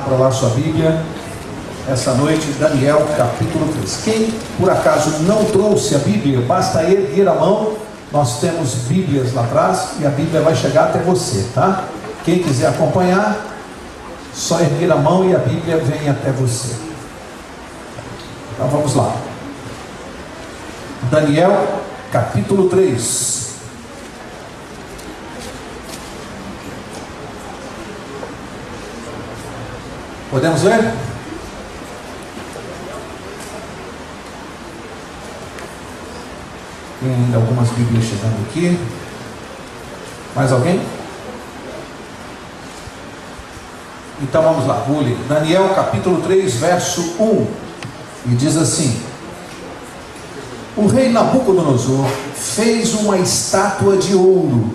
Abra lá sua Bíblia, essa noite, Daniel capítulo 3. Quem por acaso não trouxe a Bíblia, basta erguer a mão. Nós temos Bíblias lá atrás e a Bíblia vai chegar até você, tá? Quem quiser acompanhar, só erguer a mão e a Bíblia vem até você. Então vamos lá. Daniel capítulo 3. Podemos ler? Tem ainda algumas Bíblias chegando aqui. Mais alguém? Então vamos lá, vou ler. Daniel capítulo 3, verso 1. E diz assim: o rei Nabucodonosor fez uma estátua de ouro,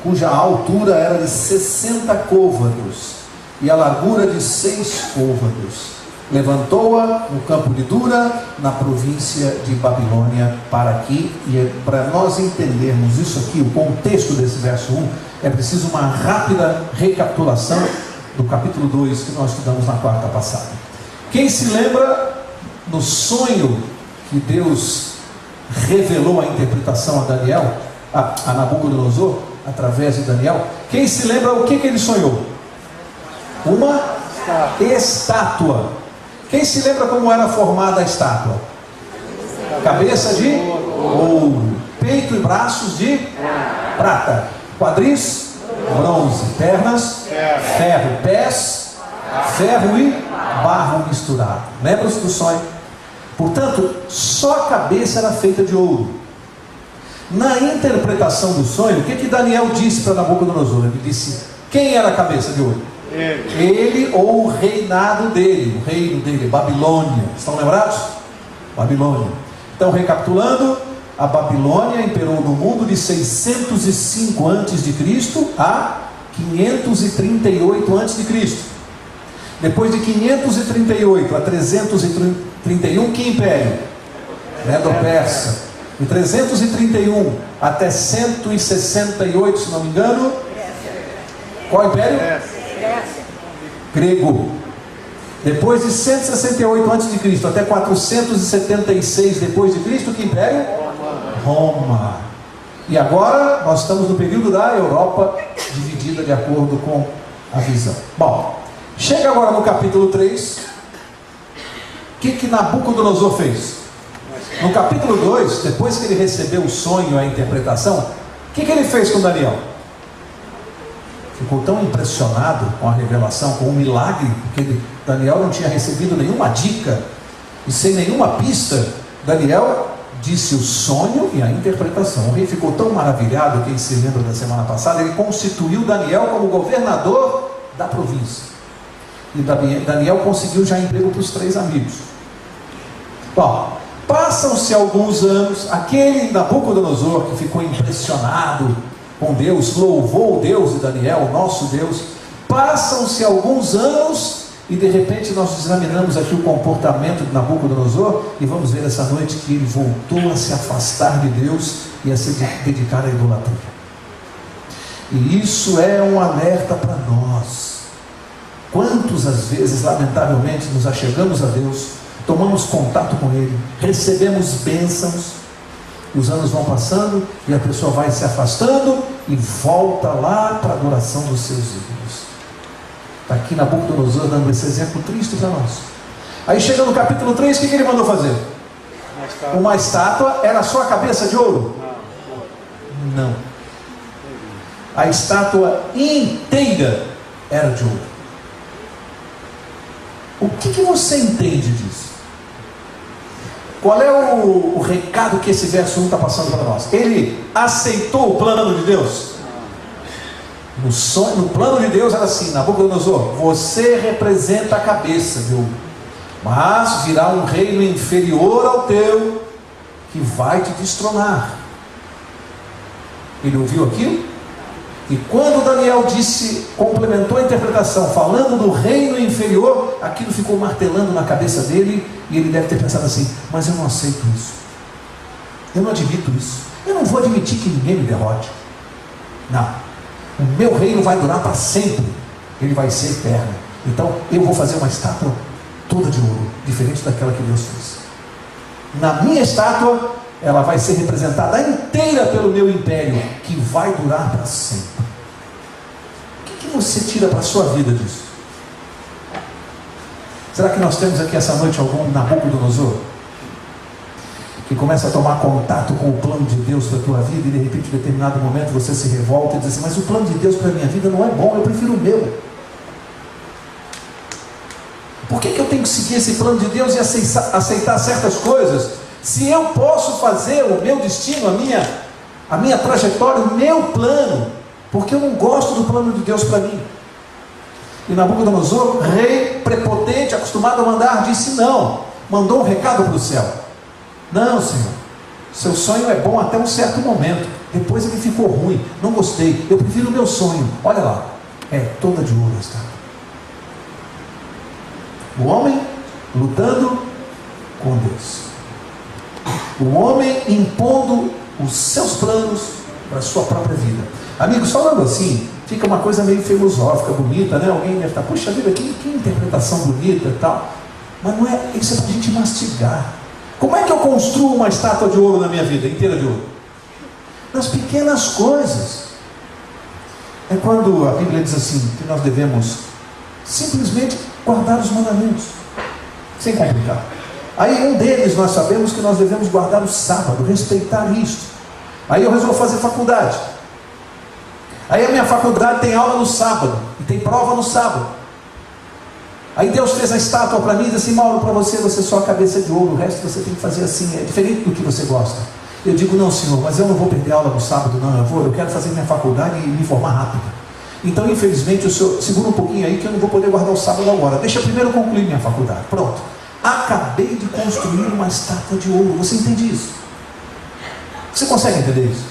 cuja altura era de 60 côvados e a largura de 6 côvados. Levantou-a no campo de Dura, na província de Babilônia. Para nós entendermos isso aqui, o contexto desse verso 1, é preciso uma rápida recapitulação do capítulo 2 que nós estudamos na quarta passada. Quem se lembra do sonho que Deus revelou a interpretação a Daniel, a Nabucodonosor, através de Daniel? Quem se lembra o que ele sonhou? Uma estátua. Quem se lembra como era formada a estátua? Cabeça de ouro, peito e braços de prata, quadris, bronze, pernas, ferro, pés, ferro e barro misturado. Lembra-se do sonho? Portanto, só a cabeça era feita de ouro. Na interpretação do sonho, o que Daniel disse para Nabucodonosor? Ele disse: quem era a cabeça de ouro? Ele ou o reinado dele, o reino dele, Babilônia. Estão lembrados? Babilônia. Então, recapitulando, a Babilônia imperou no mundo de 605 a.C. a 538 a.C. Depois de 538 a 331, que império? Medo-Persa. De 331 até 168, se não me engano, qual império? Grego. Depois de 168 a.C. até 476 depois de Cristo, que império? Roma. E agora nós estamos no período da Europa, dividida de acordo com a visão. Bom, chega agora no capítulo 3. O que Nabucodonosor fez? No capítulo 2, depois que ele recebeu o sonho, a interpretação, o que ele fez com Daniel? Ficou tão impressionado com a revelação, com o milagre, porque Daniel não tinha recebido nenhuma dica, e sem nenhuma pista, Daniel disse o sonho e a interpretação. O rei ficou tão maravilhado, quem se lembra da semana passada, ele constituiu Daniel como governador da província. E Daniel conseguiu já emprego para os 3 amigos. Bom, passam-se alguns anos, aquele Nabucodonosor que ficou impressionado com Deus, louvou o Deus de Daniel, o nosso Deus. Passam-se alguns anos e de repente nós examinamos aqui o comportamento de Nabucodonosor e vamos ver essa noite que ele voltou a se afastar de Deus e a se dedicar à idolatria. E isso é um alerta para nós. Quantas às vezes, lamentavelmente, nos achegamos a Deus, tomamos contato com Ele, recebemos bênçãos, os anos vão passando e a pessoa vai se afastando e volta lá para a adoração dos seus ídolos. Está aqui Nabucodonosor dando esse exemplo triste para nós. Aí chega no capítulo 3, o que ele mandou fazer? Uma estátua. Era só a cabeça de ouro? Não. A estátua inteira era de ouro. O que você entende disso? Qual é o recado que esse verso 1 está passando para nós? Ele aceitou o plano de Deus? No plano de Deus era assim: Nabucodonosor, você representa a cabeça de ouro, mas virá um reino inferior ao teu, que vai te destronar. Ele ouviu aquilo? E quando Daniel complementou a interpretação, falando do reino inferior, aquilo ficou martelando na cabeça dele, e ele deve ter pensado assim: mas eu não aceito isso, eu não admito isso, eu não vou admitir que ninguém me derrote. Não, o meu reino vai durar para sempre, ele vai ser eterno. Então eu vou fazer uma estátua toda de ouro, diferente daquela que Deus fez. Na minha estátua, ela vai ser representada inteira pelo meu império, que vai durar para sempre. O que você tira para a sua vida disso? Será que nós temos aqui essa noite algum Nabucodonosor que começa a tomar contato com o plano de Deus para a tua vida e de repente em determinado momento você se revolta e diz assim, mas o plano de Deus para a minha vida não é bom, eu prefiro o meu. Por que eu tenho que seguir esse plano de Deus e aceitar certas coisas, se eu posso fazer o meu destino, a minha trajetória, o meu plano, porque eu não gosto do plano de Deus para mim? E Nabucodonosor, rei prepotente, acostumado a mandar, disse não, mandou um recado para o céu. Não, Senhor, seu sonho é bom até um certo momento, depois ele ficou ruim, não gostei, eu prefiro o meu sonho. Olha lá, é toda de ouro esta. O homem lutando com Deus, o homem impondo os seus planos para a sua própria vida. Amigos, falando assim, fica uma coisa meio filosófica, bonita, né? Alguém deve estar, puxa vida, que interpretação bonita e tal. Mas não é, isso é para a gente mastigar. Como é que eu construo uma estátua de ouro na minha vida, inteira de ouro? Nas pequenas coisas. É quando a Bíblia diz assim, que nós devemos simplesmente guardar os mandamentos, sem complicar. Aí um deles nós sabemos que nós devemos guardar o sábado, respeitar isto. Aí eu resolvo fazer faculdade. Aí a minha faculdade tem aula no sábado, e tem prova no sábado. Aí Deus fez a estátua para mim e disse assim, Mauro, para você só a cabeça de ouro, o resto você tem que fazer assim, é diferente do que você gosta. Eu digo, não Senhor, mas eu não vou perder aula no sábado, não, eu quero fazer minha faculdade e me formar rápido. Então infelizmente o Senhor segura um pouquinho aí que eu não vou poder guardar o sábado agora, deixa eu primeiro concluir minha faculdade. Pronto, acabei de construir uma estátua de ouro. Você entende isso? Você consegue entender isso?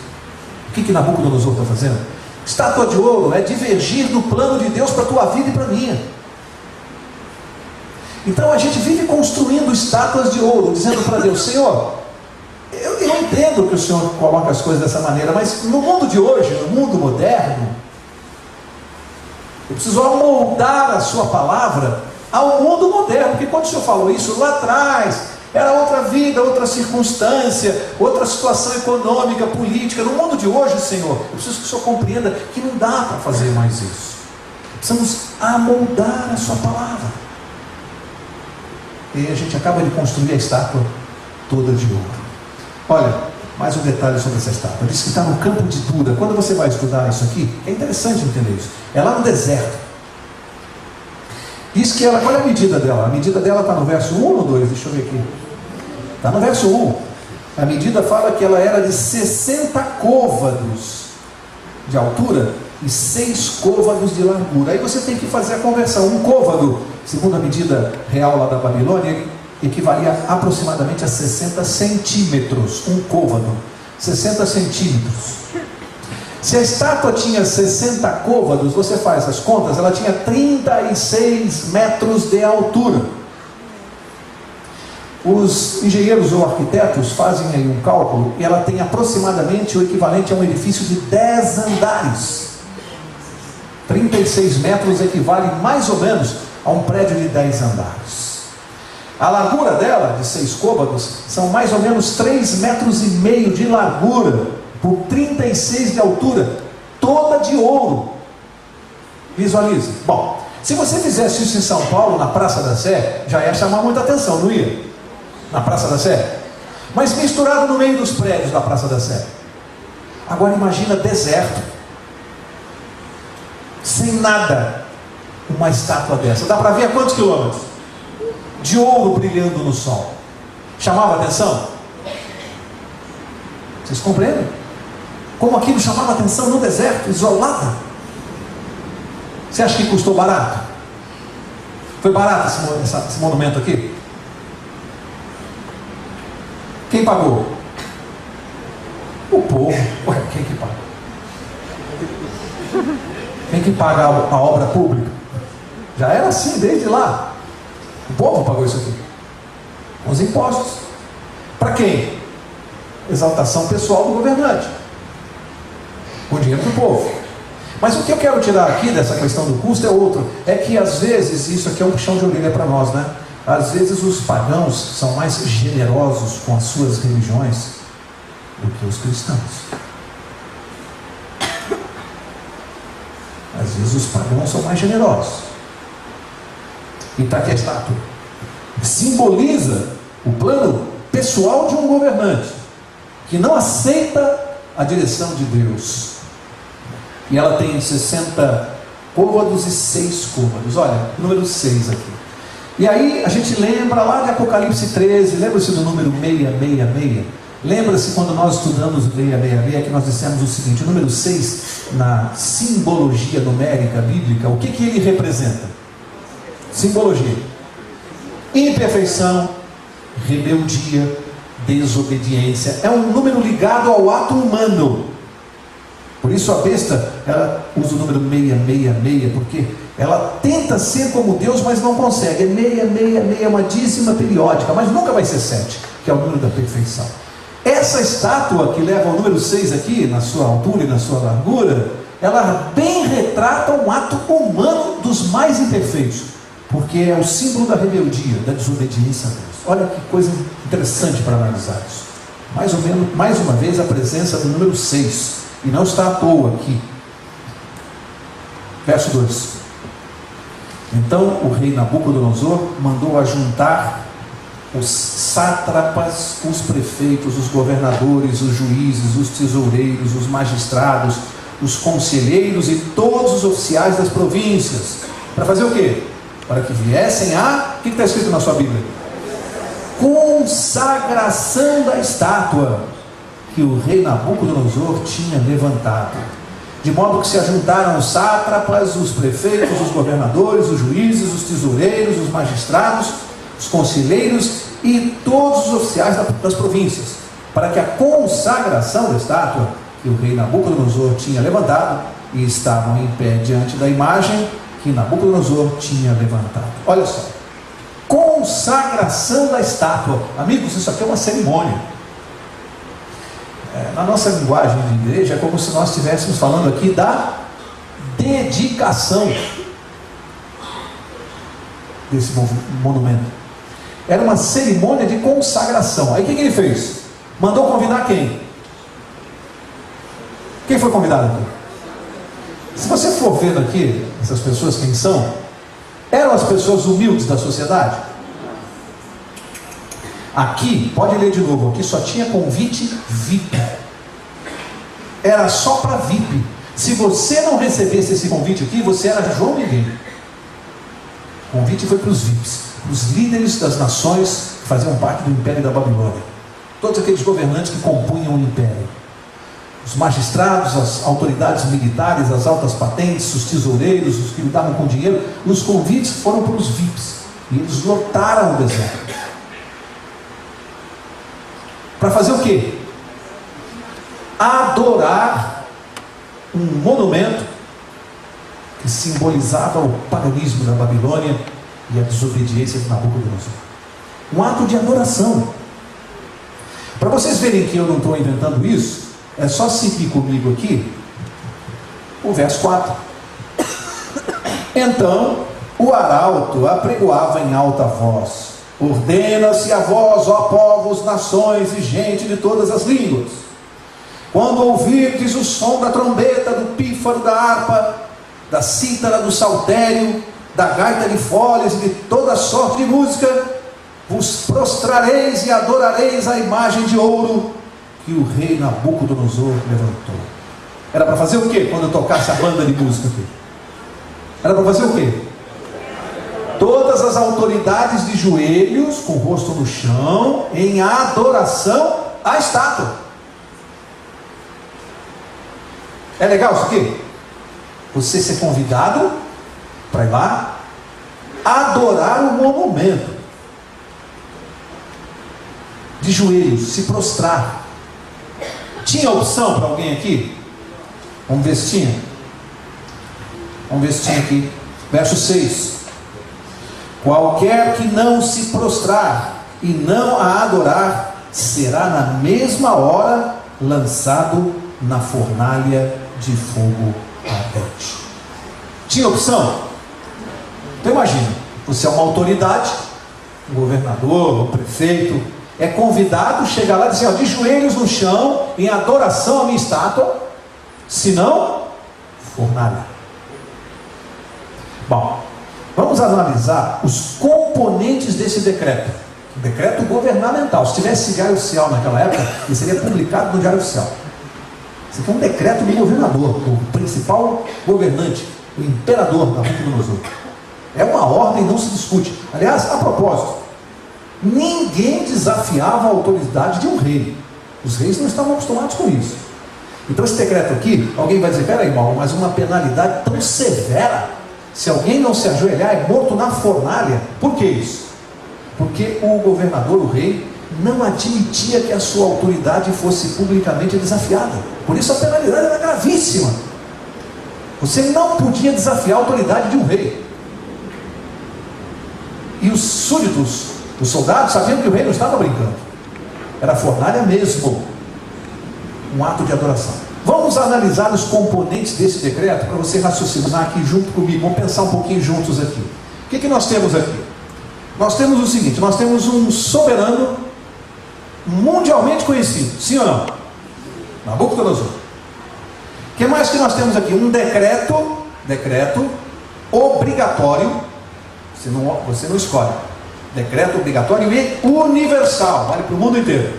O que Nabucodonosor está fazendo? Estátua de ouro é divergir do plano de Deus para a tua vida e para a minha. Então a gente vive construindo estátuas de ouro, dizendo para Deus, Senhor, eu entendo que o Senhor coloca as coisas dessa maneira, mas no mundo de hoje, no mundo moderno, eu preciso amoldar a sua palavra ao mundo moderno, porque quando o Senhor falou isso lá atrás, era outra vida, outra circunstância, outra situação econômica, política. No mundo de hoje, Senhor, eu preciso que o Senhor compreenda que não dá para fazer mais isso. Precisamos amoldar a sua palavra. E a gente acaba de construir a estátua toda de ouro. Olha, mais um detalhe sobre essa estátua. Diz que está no campo de Dura. Quando você vai estudar isso aqui, é interessante entender isso. É lá no deserto. Diz que ela, qual é a medida dela? A medida dela está no verso 1 ou 2? Deixa eu ver aqui. Está no verso 1. A medida fala que ela era de 60 côvados de altura e 6 côvados de largura. Aí você tem que fazer a conversão. Um côvado, segundo a medida real lá da Babilônia, equivalia aproximadamente a 60 centímetros. Um côvado, 60 centímetros. Se a estátua tinha 60 côvados, você faz as contas, ela tinha 36 metros de altura. Os engenheiros ou arquitetos fazem aí um cálculo e ela tem aproximadamente o equivalente a um edifício de 10 andares. 36 metros equivale mais ou menos a um prédio de 10 andares. A largura dela, de 6 côvados, são mais ou menos 3,5 metros de largura, por 36 de altura, toda de ouro. Visualize. Bom, se você fizesse isso em São Paulo, na Praça da Sé, já ia chamar muita atenção, não ia? Na Praça da Sé. Mas misturado no meio dos prédios da Praça da Sé. Agora imagina deserto, sem nada, uma estátua dessa. Dá para ver a quantos quilômetros? De ouro brilhando no sol. Chamava atenção? Vocês compreendem? Como aquilo chamava atenção no deserto, isolada. Você acha que custou barato? Foi barato esse monumento aqui? Quem pagou? O povo. Ué, quem que paga? Quem que paga a obra pública? Já era assim desde lá. O povo pagou isso aqui. Os impostos. Para quem? Exaltação pessoal do governante. Com dinheiro do povo. Mas o que eu quero tirar aqui dessa questão do custo é outro. É que às vezes, isso aqui é um puxão de orelha para nós, né? Às vezes os pagãos são mais generosos com as suas religiões do que os cristãos. Às vezes os pagãos são mais generosos. E está aqui a estátua. Simboliza o plano pessoal de um governante que não aceita a direção de Deus. E ela tem 60 côvados e 6 côvados. Olha, número 6 aqui. E aí a gente lembra lá de Apocalipse 13, lembra-se do número 666? Lembra-se quando nós estudamos 666 que nós dissemos o seguinte: o número 6, na simbologia numérica bíblica, o que ele representa? Simbologia: imperfeição, rebeldia, desobediência. É um número ligado ao ato humano. Por isso a besta, ela usa o número 666, porque ela tenta ser como Deus, mas não consegue. É 666, uma dízima periódica, mas nunca vai ser 7, que é o número da perfeição. Essa estátua que leva o número 6 aqui, na sua altura e na sua largura, ela bem retrata um ato humano dos mais imperfeitos, porque é o símbolo da rebeldia, da desobediência a Deus. Olha que coisa interessante para analisar isso. Mais uma vez, a presença do número 6. E não está à toa aqui. Verso 2. Então o rei Nabucodonosor mandou ajuntar os sátrapas, os prefeitos, os governadores, os juízes, os tesoureiros, os magistrados, os conselheiros e todos os oficiais das províncias. Para fazer o quê? Para que viessem a... O que está escrito na sua Bíblia? Consagração da estátua que o rei Nabucodonosor tinha levantado, de modo que se ajuntaram os sátrapas, os prefeitos, os governadores, os juízes, os tesoureiros, os magistrados, os conselheiros e todos os oficiais das províncias, para que a consagração da estátua que o rei Nabucodonosor tinha levantado, e estavam em pé diante da imagem que Nabucodonosor tinha levantado. Olha só, consagração da estátua. Amigos, isso aqui é uma cerimônia. Na nossa linguagem de igreja é como se nós estivéssemos falando aqui da dedicação desse monumento. Era uma cerimônia de consagração. Aí o que ele fez? Mandou convidar quem? Quem foi convidado aqui? Se você for vendo aqui essas pessoas, quem são? Eram as pessoas humildes da sociedade? Aqui, pode ler de novo, aqui só tinha convite VIP. Era só para VIP. Se você não recebesse esse convite aqui, você era João Ninguém. O convite foi para os VIPs, os líderes das nações que faziam parte do Império da Babilônia. Todos aqueles governantes que compunham o Império. Os magistrados, as autoridades militares, as altas patentes, os tesoureiros, os que lidavam com dinheiro. Os convites foram para os VIPs. E eles lotaram o deserto. Para fazer o quê? Adorar um monumento que simbolizava o paganismo da Babilônia e a desobediência de Nabucodonosor. Um ato de adoração. Para vocês verem que eu não estou inventando isso, é só seguir comigo aqui o verso 4. Então o arauto apregoava em alta voz: ordena-se a vós, ó povos, nações e gente de todas as línguas, quando ouvirdes o som da trombeta, do pífaro, da harpa, da cítara, do saltério, da gaita de folhas e de toda sorte de música, vos prostrareis e adorareis a imagem de ouro que o rei Nabucodonosor levantou. Era para fazer o quê quando eu tocasse a banda de música aqui? Era para fazer o quê? Todas as autoridades de joelhos, com o rosto no chão, em adoração à estátua. É legal isso aqui? Você ser convidado para ir lá adorar o monumento, de joelhos, se prostrar. Tinha opção para alguém aqui? Vamos ver se tinha. Vamos ver se tinha aqui. Verso 6. Qualquer que não se prostrar e não a adorar, será na mesma hora lançado na fornalha de fogo ardente. Tinha opção? Então imagina, você é uma autoridade, um governador, um prefeito, é convidado, chega lá e diz assim, ó, de joelhos no chão, em adoração à minha estátua, senão, fornalha. Bom, vamos analisar os componentes desse decreto. Um decreto governamental. Se tivesse diário oficial naquela época, ele seria publicado no diário oficial. Isso aqui é um decreto do governador, do principal governante, o imperador Nabucodonosor. É uma ordem, não se discute. Aliás, a propósito, ninguém desafiava a autoridade de um rei. Os reis não estavam acostumados com isso. Então esse decreto aqui, alguém vai dizer, peraí, irmão, mas uma penalidade tão severa, se alguém não se ajoelhar é morto na fornalha. Por que isso? Porque o governador, o rei, não admitia que a sua autoridade fosse publicamente desafiada. Por isso a penalidade era gravíssima. Você não podia desafiar a autoridade de um rei. E os súditos, os soldados, sabiam que o rei não estava brincando. Era fornalha mesmo. Um ato de adoração. Vamos analisar os componentes desse decreto para você raciocinar aqui junto comigo. Vamos pensar um pouquinho juntos aqui. O que nós temos aqui? Nós temos o seguinte, nós temos um soberano mundialmente conhecido, sim ou não? Nabucodonosor. O que mais que nós temos aqui? Um decreto obrigatório, você não escolhe, decreto obrigatório e universal, vale para o mundo inteiro.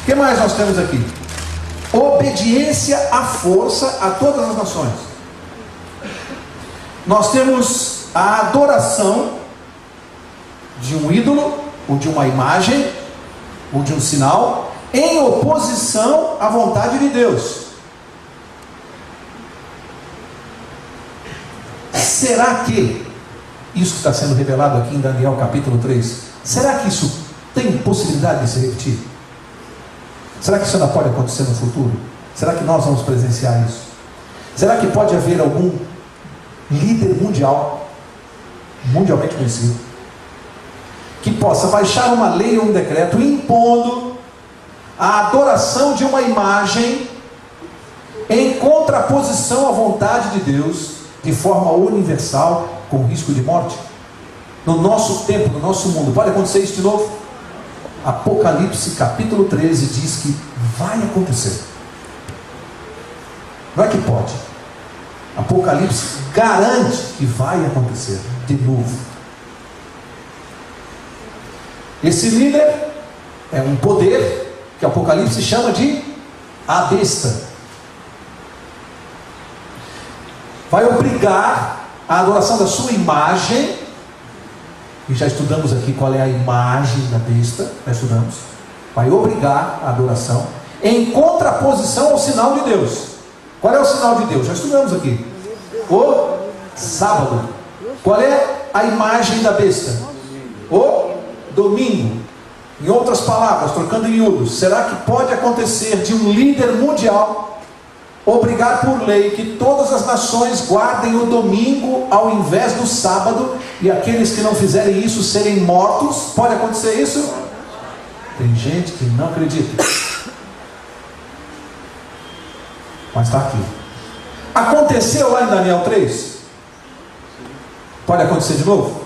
O que mais nós temos aqui? Obediência à força a todas as nações. Nós temos a adoração de um ídolo, ou de uma imagem, ou de um sinal, em oposição à vontade de Deus. Será que isso que está sendo revelado aqui em Daniel capítulo 3, será que isso tem possibilidade de se repetir? Será que isso ainda pode acontecer no futuro? Será que nós vamos presenciar isso? Será que pode haver algum líder mundial, mundialmente conhecido, que possa baixar uma lei ou um decreto impondo a adoração de uma imagem em contraposição à vontade de Deus, de forma universal, com risco de morte? No nosso tempo, no nosso mundo, pode acontecer isso de novo? Apocalipse capítulo 13 diz que vai acontecer. Não é que pode. Apocalipse garante que vai acontecer de novo. Esse líder é um poder que Apocalipse chama de a besta. Vai obrigar a adoração da sua imagem. E já estudamos aqui qual é a imagem da besta. Já estudamos. Vai obrigar a adoração em contraposição ao sinal de Deus. Qual é o sinal de Deus? Já estudamos aqui. O sábado. Qual é a imagem da besta? O domingo. Em outras palavras, trocando em miúdos, será que pode acontecer de um líder mundial obrigar por lei que todas as nações guardem o domingo ao invés do sábado, e aqueles que não fizerem isso serem mortos? Pode acontecer isso? Tem gente que não acredita, mas está aqui. Aconteceu lá em Daniel 3? Pode acontecer de novo?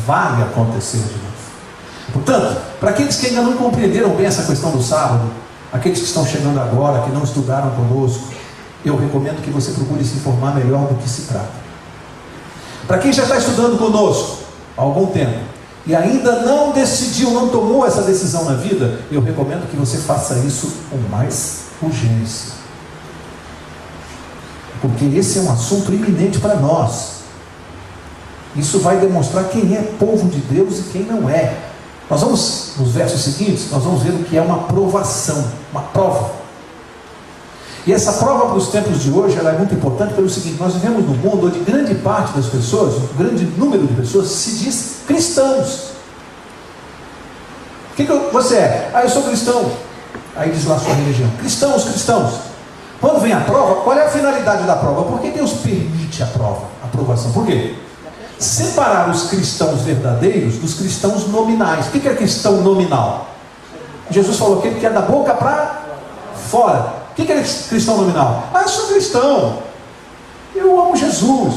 Vai acontecer de novo. Portanto, para aqueles que ainda não compreenderam bem essa questão do sábado, aqueles que estão chegando agora, que não estudaram conosco, eu recomendo que você procure se informar melhor do que se trata. Para quem já está estudando conosco há algum tempo e ainda não decidiu, não tomou essa decisão na vida, eu recomendo que você faça isso com mais urgência, porque esse é um assunto iminente para nós. Isso vai demonstrar quem é povo de Deus e quem não é. Nós vamos, nos versos seguintes, nós vamos ver o que é uma provação, uma prova. E essa prova para os tempos de hoje, ela é muito importante pelo seguinte: nós vivemos num mundo onde grande parte das pessoas, um grande número de pessoas, se diz cristãos. O que você é? Eu sou cristão. Aí diz lá a sua religião. Cristãos. Quando vem a prova, qual é a finalidade da prova? Por que Deus permite a prova, a aprovação? Por quê? Separar os cristãos verdadeiros dos cristãos nominais. O que é cristão nominal? Jesus falou que é da boca para fora. O que é cristão nominal? Eu sou cristão. Eu amo Jesus.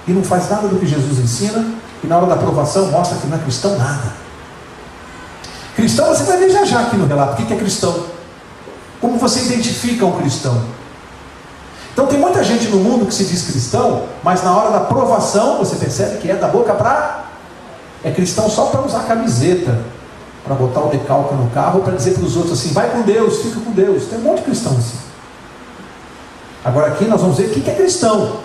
E não faz nada do que Jesus ensina, e na hora da aprovação mostra que não é cristão nada. Cristão, você vai ver já já aqui no relato. O que é cristão? Como você identifica um cristão? Então tem muita gente no mundo que se diz cristão, mas na hora da aprovação você percebe que é da boca para... É cristão só para usar camiseta, para botar o decalque no carro, para dizer para os outros assim, vai com Deus, fica com Deus. Tem um monte de cristão assim. Agora aqui nós vamos ver o que é cristão.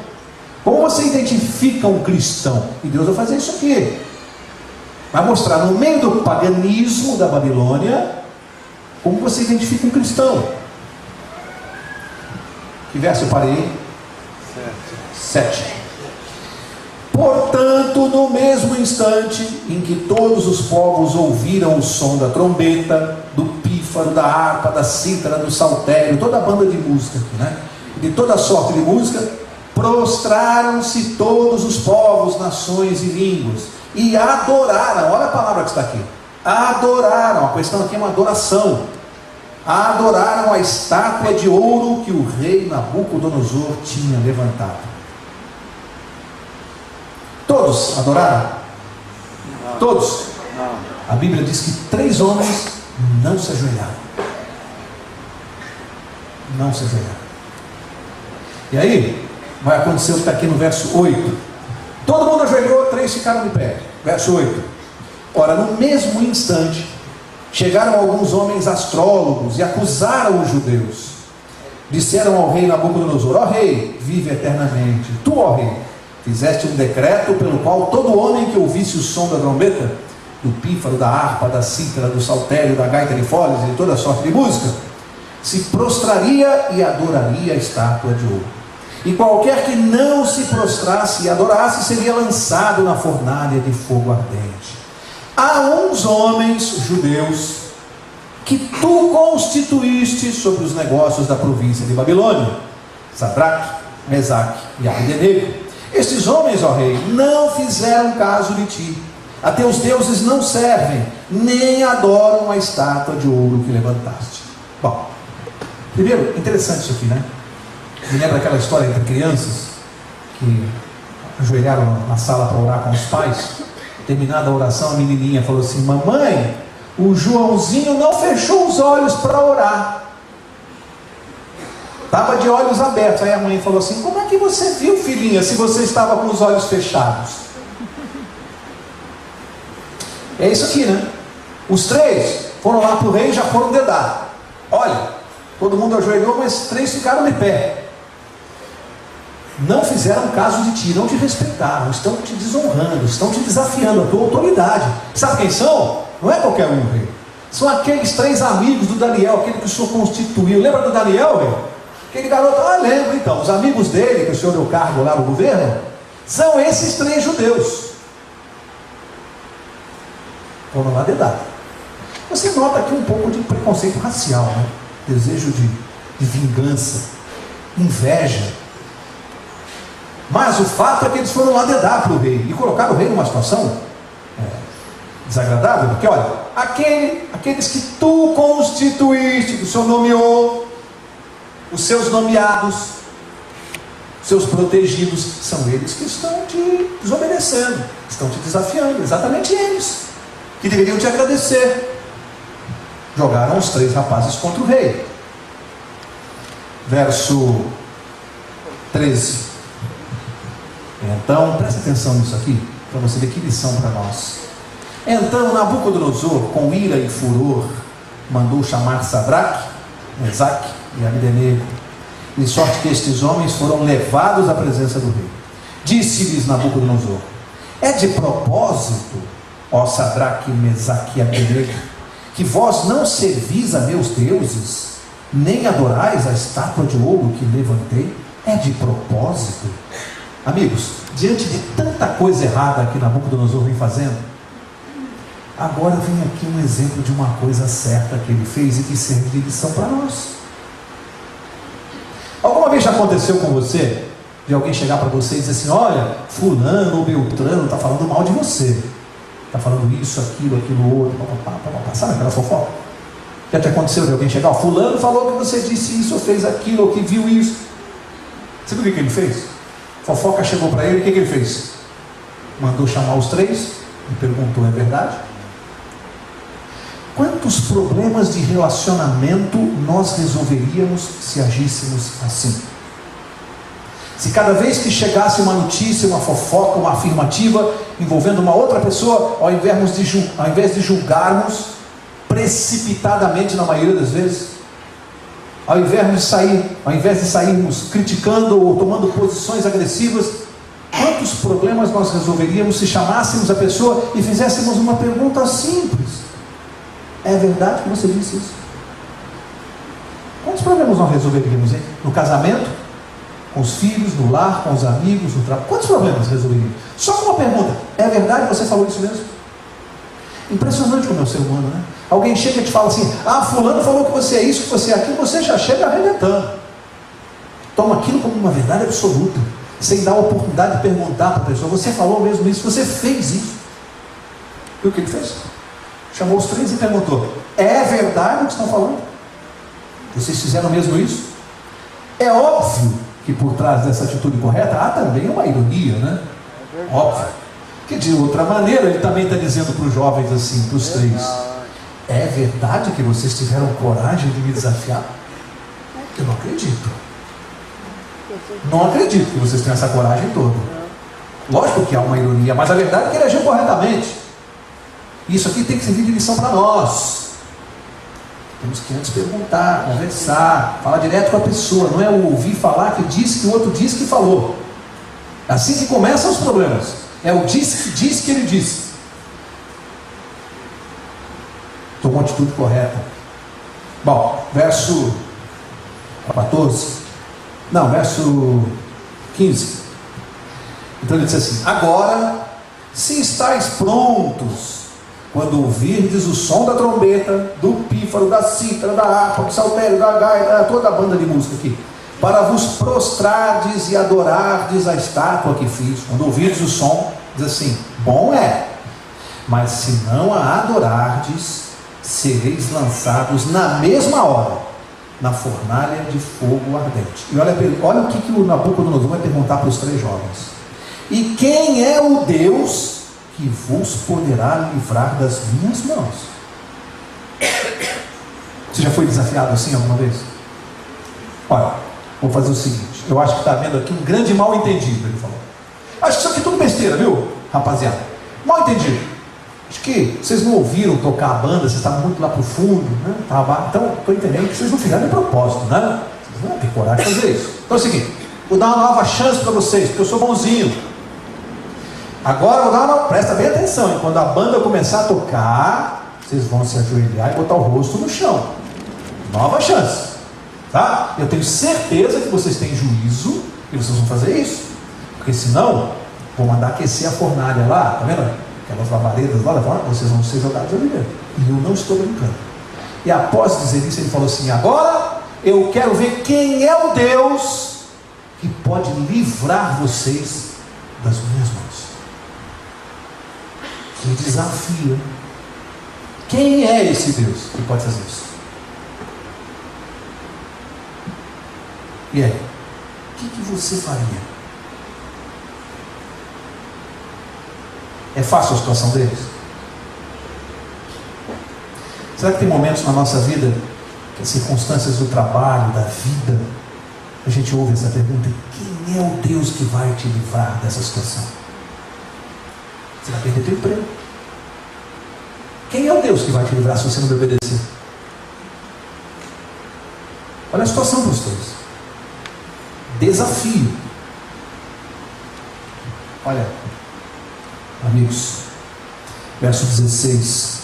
Como você identifica um cristão? E Deus vai fazer isso aqui. Vai mostrar no meio do paganismo da Babilônia, como você identifica um cristão. Que verso eu parei? 7. Portanto, no mesmo instante em que todos os povos ouviram o som da trombeta, do pífaro, da harpa, da cítara, do saltério, toda a banda de música, né? De toda sorte de música, prostraram-se todos os povos, nações e línguas, e adoraram. Olha a palavra que está aqui. Adoraram. A questão aqui é uma adoração. Adoraram a estátua de ouro que o rei Nabucodonosor tinha levantado. Todos adoraram? Todos? A Bíblia diz que 3 homens não se ajoelharam. Não se ajoelharam. E aí, vai acontecer o que está aqui no verso 8. Todo mundo ajoelhou, 3 ficaram de pé. Verso 8. Ora, no mesmo instante, chegaram alguns homens astrólogos e acusaram os judeus. Disseram ao rei Nabucodonosor: ó rei, vive eternamente. Tu, ó rei, fizeste um decreto pelo qual todo homem que ouvisse o som da trombeta, do pífaro, da harpa, da cítara, do saltério, da gaita de foles e de toda sorte de música, se prostraria e adoraria a estátua de ouro. E qualquer que não se prostrasse e adorasse seria lançado na fornalha de fogo ardente. Há uns homens judeus que tu constituíste sobre os negócios da província de Babilônia, Sadraque, Mesaque e Abdenego. Estes homens, ó rei, não fizeram caso de ti. A teus deuses não servem, nem adoram a estátua de ouro que levantaste. Bom, primeiro, interessante isso aqui, né? Me lembra aquela história entre crianças que ajoelharam na sala para orar com os pais. Terminada a oração, a menininha falou assim: mamãe, o Joãozinho não fechou os olhos para orar, estava de olhos abertos. Aí a mãe falou assim: como é que você viu, filhinha, se você estava com os olhos fechados? É isso aqui, né? Os 3 foram lá para o rei e já foram dedar. Olha, todo mundo ajoelhou, mas 3 ficaram de pé. Não fizeram caso de ti, não te respeitaram, estão te desonrando, estão te desafiando, a tua autoridade. Sabe quem são? Não é qualquer um, rei. São aqueles 3 amigos do Daniel, aquele que o senhor constituiu. Lembra do Daniel, rei? Aquele garoto, lembro então, os amigos dele, que o senhor deu cargo lá no governo, são esses 3 judeus. Foram lá dedar. Você nota aqui um pouco de preconceito racial, né? Desejo de vingança, inveja. Mas o fato é que eles foram lá dedar para o rei e colocaram o rei numa situação desagradável, porque olha, aqueles que tu constituíste, que o Senhor nomeou, os seus nomeados, seus protegidos, são eles que estão te desobedecendo, estão te desafiando, exatamente eles, que deveriam te agradecer. Jogaram os 3 rapazes contra o rei. Verso 13. Então, presta atenção nisso aqui, para você ver que lição para nós. Então Nabucodonosor, com ira e furor, mandou chamar Sadraque, Mesaque e Abdenego, de sorte que estes homens foram levados à presença do rei. Disse-lhes Nabucodonosor: é de propósito, ó Sadraque, Mesaque e Abdenego, que vós não servis a meus deuses, nem adorais a estátua de ouro que levantei? É de propósito? Amigos, diante de tanta coisa errada que Nabucodonosor vem fazendo, agora vem aqui um exemplo de uma coisa certa que ele fez e que serve de lição para nós. Alguma vez já aconteceu com você, de alguém chegar para você e dizer assim: olha, fulano ou beltrano está falando mal de você, está falando isso, aquilo outro, sabe aquela fofoca? Já te aconteceu de alguém chegar: fulano falou que você disse isso, ou fez aquilo, ou que viu isso? Você viu o que ele fez? Fofoca chegou para ele, o que ele fez? Mandou chamar os três e perguntou: é verdade? Quantos problemas de relacionamento nós resolveríamos se agíssemos assim? Se cada vez que chegasse uma notícia, uma fofoca, uma afirmativa envolvendo uma outra pessoa, ao invés de julgarmos precipitadamente, na maioria das vezes, ao invés de sairmos criticando ou tomando posições agressivas, quantos problemas nós resolveríamos se chamássemos a pessoa e fizéssemos uma pergunta simples: é verdade que você disse isso? Quantos problemas nós resolveríamos, hein? No casamento, com os filhos, no lar, com os amigos, no trabalho. Quantos problemas resolveríamos? Só com uma pergunta: é verdade que você falou isso mesmo? Impressionante como é o ser humano, né? Alguém chega e te fala assim: ah, fulano falou que você é isso, que você é aquilo. Você já chega arrebentando, toma aquilo como uma verdade absoluta, sem dar a oportunidade de perguntar para a pessoa: você falou mesmo isso? Você fez isso? E o que ele fez? Chamou os três e perguntou: é verdade o que estão falando? Vocês fizeram mesmo isso? É óbvio que por trás dessa atitude correta há também uma ironia, né? Óbvio. Que de outra maneira ele também está dizendo para os jovens assim, para os três: é verdade que vocês tiveram coragem de me desafiar? Eu não acredito. Não acredito que vocês tenham essa coragem toda. Lógico que há uma ironia, mas a verdade é que ele agiu corretamente. Isso aqui tem que servir de lição para nós. Temos que antes perguntar, conversar, falar direto com a pessoa. Não é o ouvir falar que disse que o outro disse que falou. É assim que começam os problemas. É o disse que ele disse. Tomou a atitude correta. Bom, verso 15. Então ele disse assim: agora, se estáis prontos, quando ouvirdes o som da trombeta, do pífaro, da cítara, da harpa, do saltério, da gaita, toda a banda de música aqui, para vos prostrardes e adorardes a estátua que fiz. Quando ouvirdes o som, diz assim: bom é, mas se não a adorardes, sereis lançados na mesma hora na fornalha de fogo ardente. E olha o que o Nabucodonosor vai perguntar para os três jovens: e quem é o Deus que vos poderá livrar das minhas mãos? Você já foi desafiado assim alguma vez? Olha, vou fazer o seguinte: eu acho que está havendo aqui um grande mal entendido. Ele falou: acho que isso aqui é tudo besteira, viu, rapaziada? Mal entendido. Acho que vocês não ouviram tocar a banda, vocês estavam muito lá para o fundo, né? Então, estou entendendo que vocês não fizeram de propósito, né? Vocês não têm coragem de fazer isso. Então é o seguinte: vou dar uma nova chance para vocês, porque eu sou bonzinho. Agora vou dar uma. Presta bem atenção, hein? Quando a banda começar a tocar, vocês vão se ajoelhar e botar o rosto no chão. Nova chance, tá? Eu tenho certeza que vocês têm juízo e vocês vão fazer isso, porque senão vou mandar aquecer a fornalha lá, tá vendo? Aquelas lavaredas lá, vocês vão ser jogados ali dentro. E eu não estou brincando. E após dizer isso, ele falou assim: agora eu quero ver quem é o Deus que pode livrar vocês das minhas mãos. Que desafio. Quem é esse Deus que pode fazer isso? E aí? O que você faria? É fácil a situação deles? Será que tem momentos na nossa vida, que as circunstâncias do trabalho, da vida, a gente ouve essa pergunta: quem é o Deus que vai te livrar dessa situação? Você vai perder teu emprego. Quem é o Deus que vai te livrar se você não me obedecer? Olha a situação dos dois. Desafio. Olha, amigos, verso 16.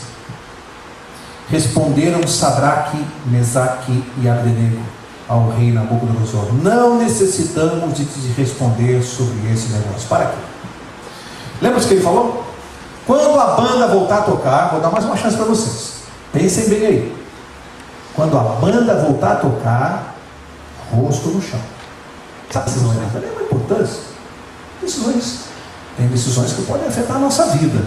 Responderam Sadraque, Mesaque e Abdenego ao rei Nabucodonosor: não necessitamos de te responder sobre esse negócio. Para aqui. Lembra o que ele falou? Quando a banda voltar a tocar, vou dar mais uma chance para vocês. Pensem bem aí. Quando a banda voltar a tocar, rosto no chão. Sabe que vocês vão entender uma importância? Decisões. Tem decisões que podem afetar a nossa vida.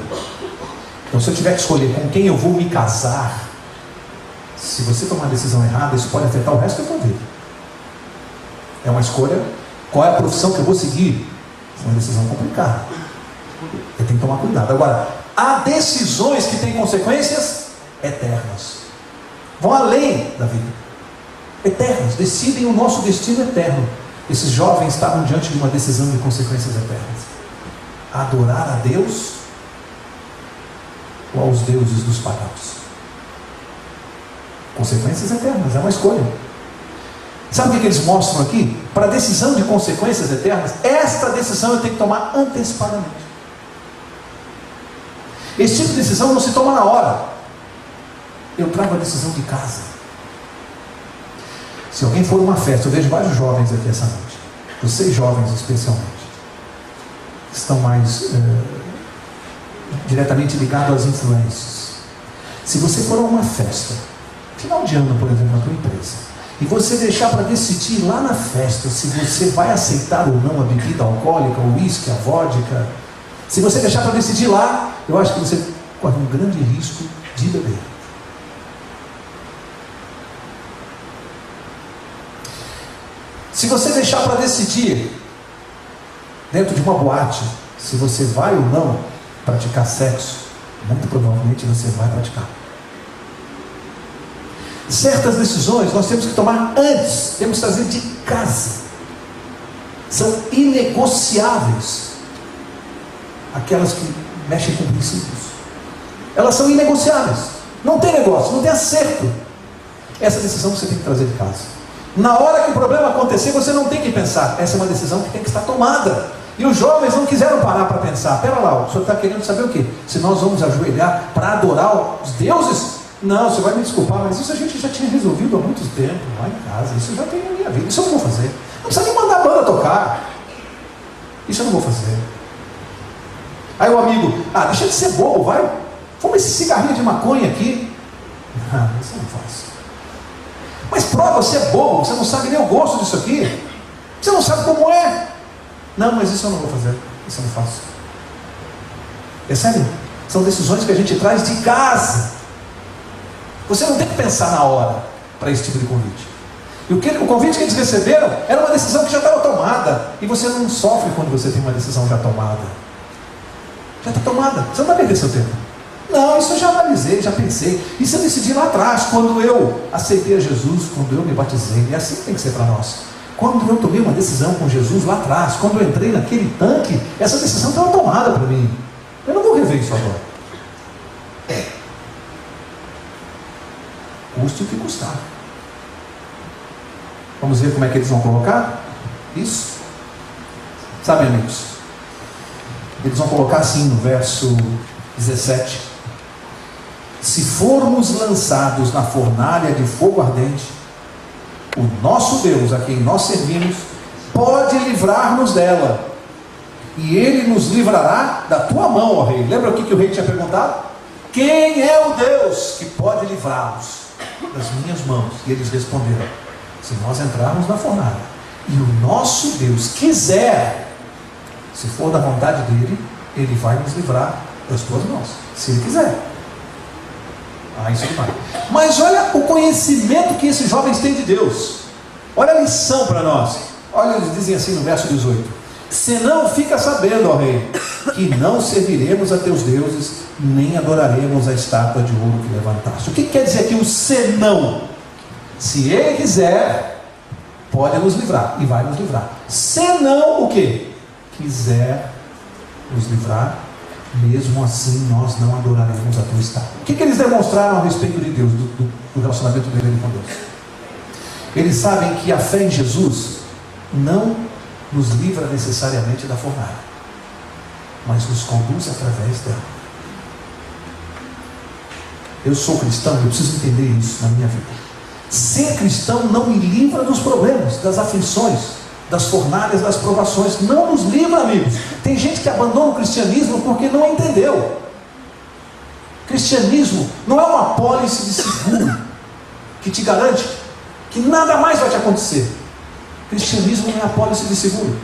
Então, se eu tiver que escolher com quem eu vou me casar, se você tomar a decisão errada, isso pode afetar o resto da sua vida. É uma escolha Qual é a profissão que eu vou seguir? É uma decisão complicada. Eu tenho que tomar cuidado. Agora, há decisões que têm consequências eternas. Vão além da vida. Eternas. Decidem o nosso destino eterno. Esses jovens estavam diante de uma decisão de consequências eternas. Adorar a Deus ou aos deuses dos pagãos? Consequências eternas. É uma escolha. Sabe o que eles mostram aqui? Para a decisão de consequências eternas, esta decisão eu tenho que tomar antecipadamente. Esse tipo de decisão não se toma na hora. Eu trago a decisão de casa. Se alguém for a uma festa, eu vejo vários jovens aqui essa noite, vocês jovens especialmente, estão mais diretamente ligados às influências. Se você for a uma festa, final de ano, por exemplo, na tua empresa, e você deixar para decidir lá na festa se você vai aceitar ou não a bebida alcoólica, o uísque, a vodka, se você deixar para decidir lá, eu acho que você corre um grande risco de beber. Se você deixar para decidir dentro de uma boate se você vai ou não praticar sexo, muito provavelmente você vai praticar. Certas decisões nós temos que tomar antes, temos que trazer de casa. São inegociáveis. Aquelas que mexem com princípios, elas são inegociáveis. Não tem negócio, não tem acerto. Essa decisão você tem que trazer de casa. Na hora que o problema acontecer, você não tem que pensar. Essa é uma decisão que tem que estar tomada. E os jovens não quiseram parar para pensar. Pera lá, o senhor está querendo saber o quê? Se nós vamos ajoelhar para adorar os deuses? Não, você vai me desculpar, mas isso a gente já tinha resolvido há muito tempo lá em casa. Isso eu já tenho na minha vida. Isso eu não vou fazer. Não precisa nem mandar a banda tocar. Isso eu não vou fazer. Aí o amigo, deixa de ser bobo, vai. Fuma esse cigarrinho de maconha aqui. Não, isso eu não faço. Mas prova, você é bobo, você não sabe nem o gosto disso aqui. Você não sabe como é. Não, mas isso eu não vou fazer. Isso eu não faço. É sério. São decisões que a gente traz de casa. Você não tem que pensar na hora para esse tipo de convite. E o convite que eles receberam era uma decisão que já estava tomada. E você não sofre quando você tem uma decisão já tomada. Já está tomada. Você não vai perder seu tempo. Não, isso eu já analisei, já pensei. Isso eu decidi lá atrás, quando eu aceitei a Jesus, quando eu me batizei. E assim tem que ser para nós. Quando eu tomei uma decisão com Jesus lá atrás, quando eu entrei naquele tanque, essa decisão estava tomada para mim. Eu não vou rever isso agora. Custe o que custar. Vamos ver como é que eles vão colocar isso? Sabe, amigos? Eles vão colocar assim no verso 17: se formos lançados na fornalha de fogo ardente, o nosso Deus, a quem nós servimos, pode livrar-nos dela, e Ele nos livrará da tua mão, ó rei. Lembra o que o rei tinha perguntado? Quem é o Deus que pode livrá-los das minhas mãos? E eles responderam: se nós entrarmos na fornalha e o nosso Deus quiser, se for da vontade dele, Ele vai nos livrar das tuas mãos, se Ele quiser. Isso Ele vai. Mas olha o conhecimento que esses jovens têm de Deus. Olha a lição para nós. Olha, eles dizem assim no verso 18: senão fica sabendo, ó rei, que não serviremos a teus deuses, nem adoraremos a estátua de ouro que levantaste. O que quer dizer aqui o senão? Se Ele quiser, pode nos livrar, e vai nos livrar. Senão o que? Quiser nos livrar, mesmo assim nós não adoraremos a tua estátua. O que eles demonstraram a respeito de Deus, do relacionamento dele com Deus? Eles sabem que a fé em Jesus não nos livra necessariamente da fornalha, mas nos conduz através dela. Eu sou cristão, eu preciso entender isso na minha vida. Ser cristão não me livra dos problemas, das aflições, das fornalhas, das provações. Não nos livra, amigos. Tem gente que abandona o cristianismo porque não entendeu. Cristianismo não é uma pólice de seguro que te garante que nada mais vai te acontecer. Cristianismo não é a pólice de seguro.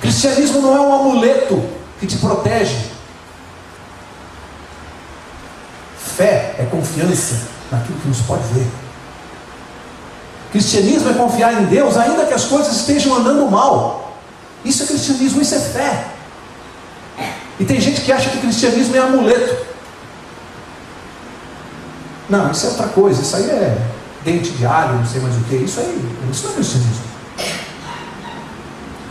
Cristianismo não é um amuleto que te protege. Fé é confiança naquilo que nos pode ver. Cristianismo é confiar em Deus ainda que as coisas estejam andando mal. Isso é cristianismo, isso é fé. E tem gente que acha que cristianismo é amuleto. Não, isso é outra coisa, isso aí é dente de alho, não sei mais o que, isso não é cristianismo.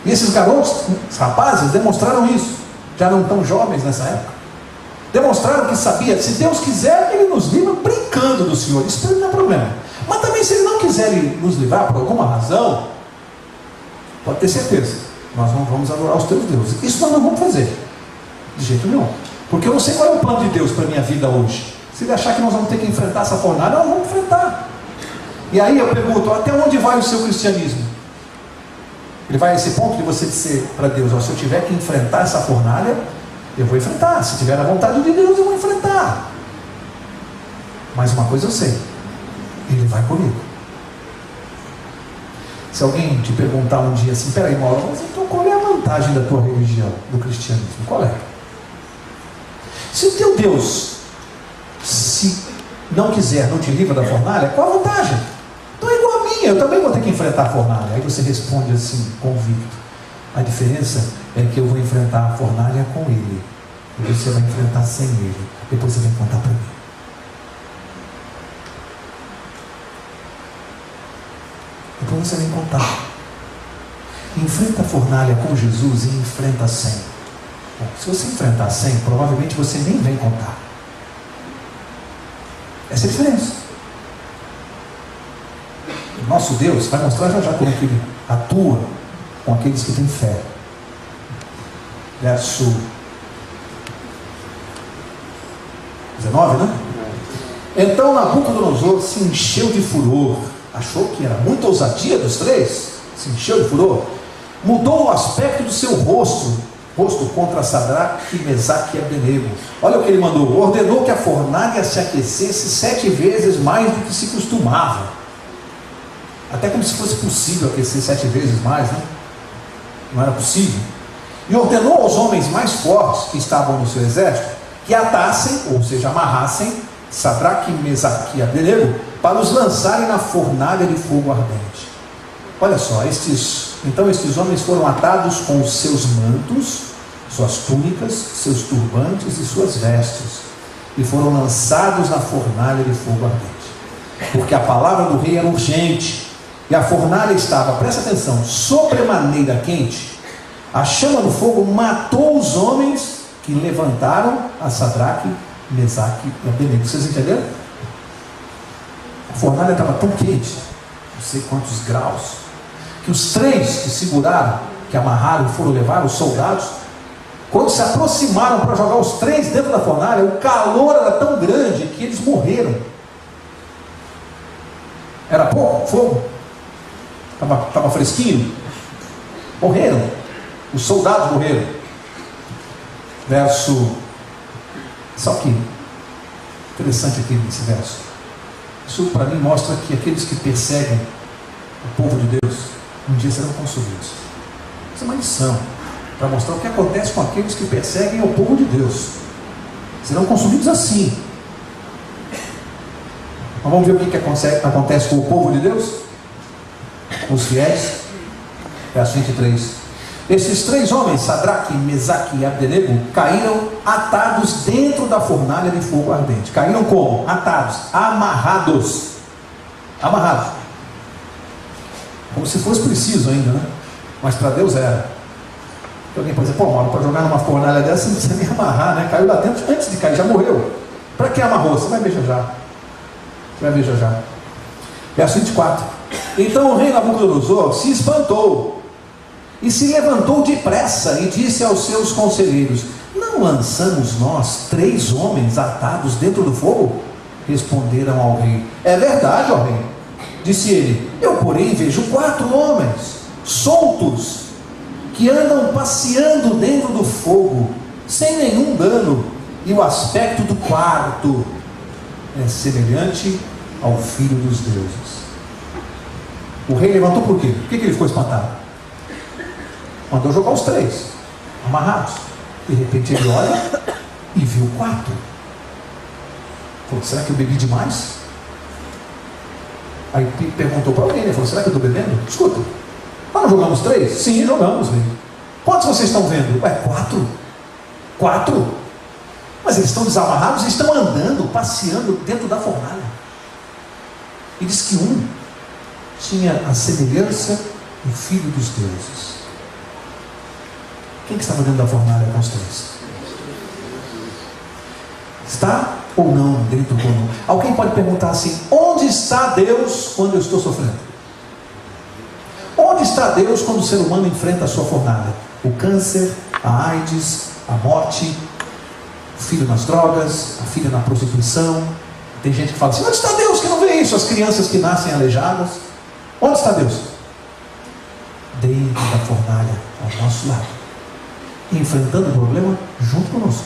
E esses garotos, os rapazes, demonstraram isso. Já não tão jovens nessa época. Demonstraram que sabia, se Deus quiser, Ele nos livra brincando do Senhor. Isso para Ele não é problema. Mas também, se Ele não quiser nos livrar por alguma razão, pode ter certeza, nós não vamos adorar os teus deuses. Isso nós não vamos fazer, de jeito nenhum. Porque eu não sei qual é o plano de Deus para a minha vida hoje. Se Ele achar que nós vamos ter que enfrentar essa fornalha, nós vamos enfrentar. E aí eu pergunto, até onde vai o seu cristianismo? Ele vai a esse ponto de você dizer para Deus, se eu tiver que enfrentar essa fornalha, eu vou enfrentar. Se tiver a vontade de Deus, eu vou enfrentar. Mas uma coisa eu sei, Ele vai comigo. Se alguém te perguntar um dia assim, peraí, Mauro, mas então qual é a vantagem da tua religião, do cristianismo? Qual é? Se o teu Deus, se não quiser, não te livra da fornalha, qual a vantagem? Então é igual a minha, eu também vou ter que enfrentar a fornalha. Aí você responde assim, convicto. A diferença é que eu vou enfrentar a fornalha com Ele, e você vai enfrentar sem Ele. Depois você vai contar para mim. Depois você vem contar. Enfrenta a fornalha com Jesus e enfrenta sem. Bom, se você enfrentar sem, provavelmente você nem vem contar. Essa é a diferença. O nosso Deus vai mostrar já como que Ele atua com aqueles que têm fé. Verso 19, né? Então Nabucodonosor se encheu de furor. Achou que era muita ousadia dos três. Se encheu de furor. Mudou o aspecto do seu rosto contra Sadraque, Mesaque e Abdenego. Olha o que ele mandou. Ordenou que a fornalha se aquecesse 7 vezes mais do que se costumava. Até como se fosse possível aquecer 7 vezes mais, né? Não era possível. E ordenou aos homens mais fortes que estavam no seu exército que atassem, ou seja, amarrassem Sadraque, Mesaque e Abdenego para os lançarem na fornalha de fogo ardente. Olha só, estes homens foram atados com os seus mantos, suas túnicas, seus turbantes e suas vestes, e foram lançados na fornalha de fogo ardente, porque a palavra do rei era urgente, e a fornalha estava, presta atenção, sobremaneira quente. A chama do fogo matou os homens que levantaram a Sadraque, Mesaque e Abdenego. Vocês entenderam? A fornalha estava tão quente, não sei quantos graus, que os 3 que seguraram, que amarraram e foram levar, os soldados, quando se aproximaram para jogar os 3 dentro da fornalha, o calor era tão grande que eles morreram. Era pouco fogo, estava fresquinho, morreram, os soldados morreram. Verso, só que interessante aqui nesse verso, isso para mim mostra que aqueles que perseguem o povo de Deus um dia serão consumidos. Isso é uma lição para mostrar o que acontece com aqueles que perseguem o povo de Deus. Serão consumidos assim. Mas vamos ver o que acontece com o povo de Deus, com os fiéis. Verso 23. Esses 3 homens, Sadraque, Mesaque e Abdenego, caíram atados dentro da fornalha de fogo ardente. Caíram como? Atados, amarrados. Como se fosse preciso ainda, né? Mas para Deus era. Porque alguém pode dizer, pô, Mauro, para jogar numa fornalha dessa, não precisa nem amarrar, né? Caiu lá dentro antes de cair, já morreu. Para que amarrou? Você vai ver já. Verso 24. Então o rei Nabucodonosor se espantou e se levantou depressa e disse aos seus conselheiros: não lançamos nós 3 homens atados dentro do fogo? Responderam ao rei: é verdade, ó rei. Disse ele: eu porém vejo 4 homens soltos que andam passeando dentro do fogo sem nenhum dano, e o aspecto do quarto é semelhante ao filho dos deuses. O rei levantou por quê? Por que ele ficou espantado? Mandou jogar os 3 amarrados. De repente ele olha e viu o 4. Falou: será que eu bebi demais? Aí perguntou para alguém, ele falou: será que eu estou bebendo? Escuta, nós não jogamos 3? Sim, jogamos, rei. Quantos vocês estão vendo? Ué, 4. 4. Mas eles estão desamarrados e estão andando, passeando dentro da fornalha. E diz que um tinha a semelhança do Filho dos deuses. Quem que estava dentro da fornalha com os 3? Está ou não dentro do forno? Alguém pode perguntar assim: onde está Deus quando eu estou sofrendo? Onde está Deus quando o ser humano enfrenta a sua fornalha? O câncer, a AIDS, a morte, o filho nas drogas, a filha na prostituição. Tem gente que fala assim: onde está Deus que não vê isso? As crianças que nascem aleijadas. Onde está Deus? Dentro da fornalha, ao nosso lado, enfrentando o problema junto conosco.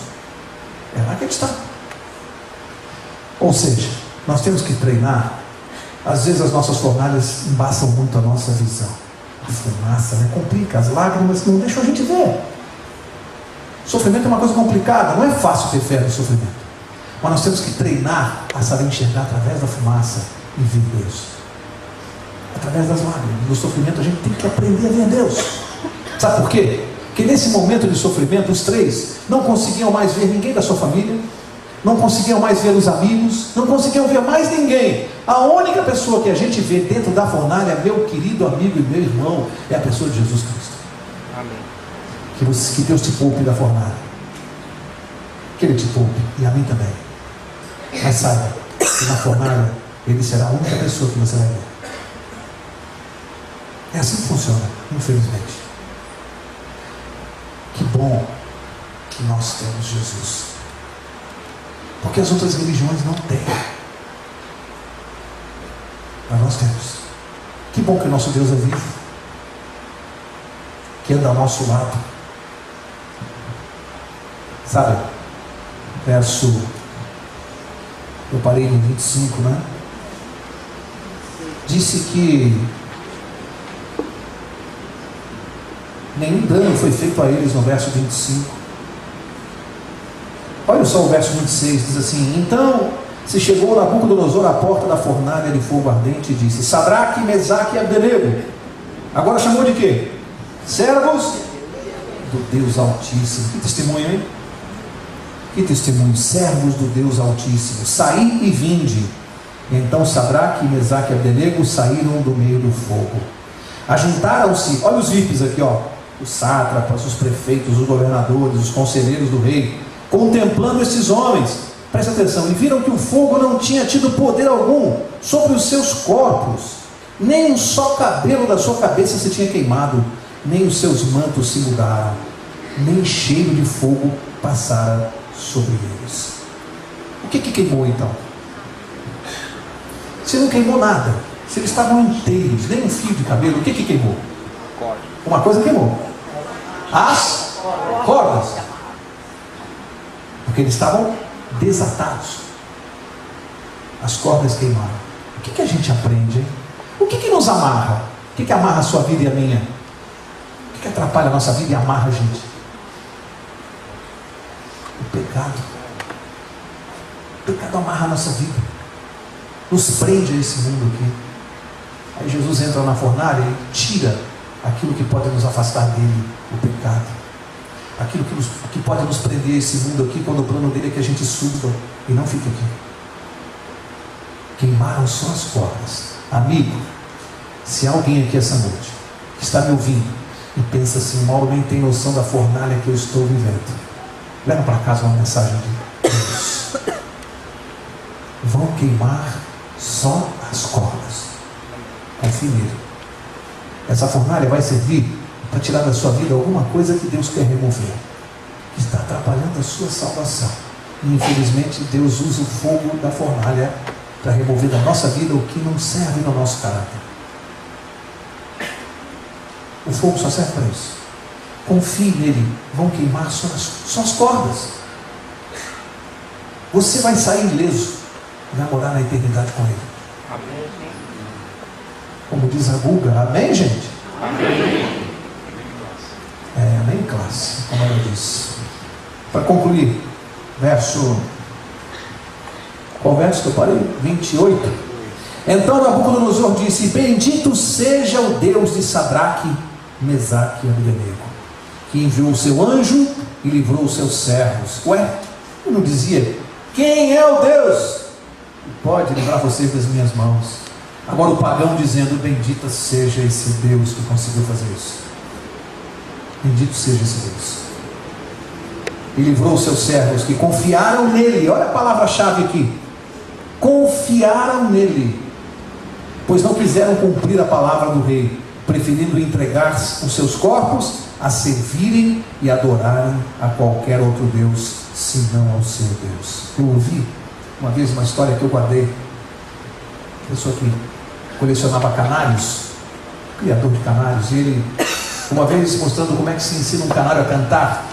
É lá que ele está. Ou seja, nós temos que treinar. Às vezes as nossas fornalhas embaçam muito a nossa visão. A fumaça, né? Complica, as lágrimas não deixam a gente ver. Sofrimento é uma coisa complicada, não é fácil ter fé no sofrimento. Mas nós temos que treinar a saber enxergar através da fumaça e ver Deus. Através das lágrimas, do sofrimento, a gente tem que aprender a ver Deus. Sabe por quê? Porque nesse momento de sofrimento, os 3 não conseguiam mais ver ninguém da sua família, não conseguiam mais ver os amigos, não conseguiam ver mais ninguém. A única pessoa que a gente vê dentro da fornalha, meu querido amigo e meu irmão, é a pessoa de Jesus Cristo. Amém. Que Deus te poupe da fornalha, que Ele te poupe, e a mim também. Mas saiba que na fornalha Ele será a única pessoa que você vai ver. É assim que funciona, infelizmente. Que bom que nós temos Jesus, porque as outras religiões não têm, mas nós temos. Que bom que o nosso Deus é vivo, que anda ao nosso lado. Sabe, verso, eu parei no 25, né? Disse que nenhum dano foi feito a eles, no verso 25. Olha só o verso 26, diz assim: então se chegou Nabucodonosor à porta da fornalha de fogo ardente e disse: Sadraque, Mesaque e Abdenego. Agora chamou de quê? Servos do Deus Altíssimo. Que testemunho, hein? Que testemunho. Servos do Deus Altíssimo, saí e vinde. Então Sadraque, Mesaque e Abdenego saíram do meio do fogo. Ajuntaram-se, olha os VIPs aqui, ó, os sátrapas, os prefeitos, os governadores, os conselheiros do rei, contemplando esses homens, presta atenção, e viram que o fogo não tinha tido poder algum sobre os seus corpos, nem um só cabelo da sua cabeça se tinha queimado, nem os seus mantos se mudaram, nem cheiro de fogo passara sobre eles. O que queimou então? Se não queimou nada, se eles estavam inteiros, nem um fio de cabelo, o que queimou? Uma coisa queimou: as cordas, porque eles estavam desatados. As cordas queimaram. O que a gente aprende, hein? O que nos amarra? O que amarra a sua vida e a minha? O que atrapalha a nossa vida e amarra a gente? O pecado. O pecado amarra a nossa vida, nos prende a esse mundo aqui. Aí Jesus entra na fornalha e tira aquilo que pode nos afastar dele, o pecado. Aquilo que pode nos prender a esse mundo aqui, quando o plano dele é que a gente suba e não fique aqui. Queimaram só as cordas. Amigo, se há alguém aqui essa noite que está me ouvindo e pensa assim: Mauro nem tem noção da fornalha que eu estou vivendo, leva para casa uma mensagem de Deus. Vão queimar só as cordas. Confie nele. Essa fornalha vai servir para tirar da sua vida alguma coisa que Deus quer remover, que está atrapalhando a sua salvação. E infelizmente Deus usa o fogo da fornalha para remover da nossa vida o que não serve no nosso caráter. O fogo só serve para isso. Confie nele. Vão queimar só as cordas. Você vai sair ileso, vai morar na eternidade com ele. Amém. Como diz a Guga, amém, gente? Amém. Amém, classe, como ela disse. Para concluir, qual verso que eu parei? 28. Então Nabucodonosor disse: bendito seja o Deus de Sadraque, Mesaque e Abdenego, que enviou o seu anjo e livrou os seus servos. Ué, eu não dizia: quem é o Deus que pode livrar vocês das minhas mãos? Agora o pagão dizendo: bendito seja esse Deus que conseguiu fazer isso. Bendito seja esse Deus. E livrou os seus servos que confiaram nele. Olha a palavra-chave aqui: confiaram nele, pois não quiseram cumprir a palavra do rei, preferindo entregar os seus corpos a servirem e adorarem a qualquer outro Deus, senão ao seu Deus. Eu ouvi uma vez uma história que eu guardei. Pessoa que colecionava canários, criador de canários, e ele, uma vez mostrando como é que se ensina um canário a cantar,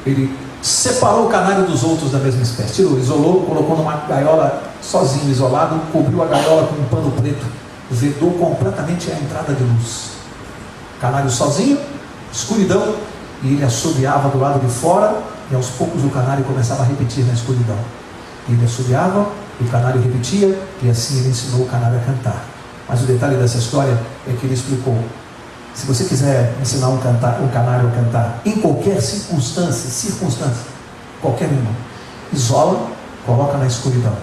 ele separou o canário dos outros da mesma espécie, tirou, isolou, colocou numa gaiola sozinho, isolado, cobriu a gaiola com um pano preto, vedou completamente a entrada de luz. Canário sozinho, escuridão, e ele assobiava do lado de fora, e aos poucos o canário começava a repetir na escuridão. Ele assobiava, o canário repetia, e assim ele ensinou o canário a cantar. Mas o detalhe dessa história é que ele explicou: se você quiser ensinar um canário a cantar em qualquer circunstância, qualquer uma, isola, coloca na escuridão.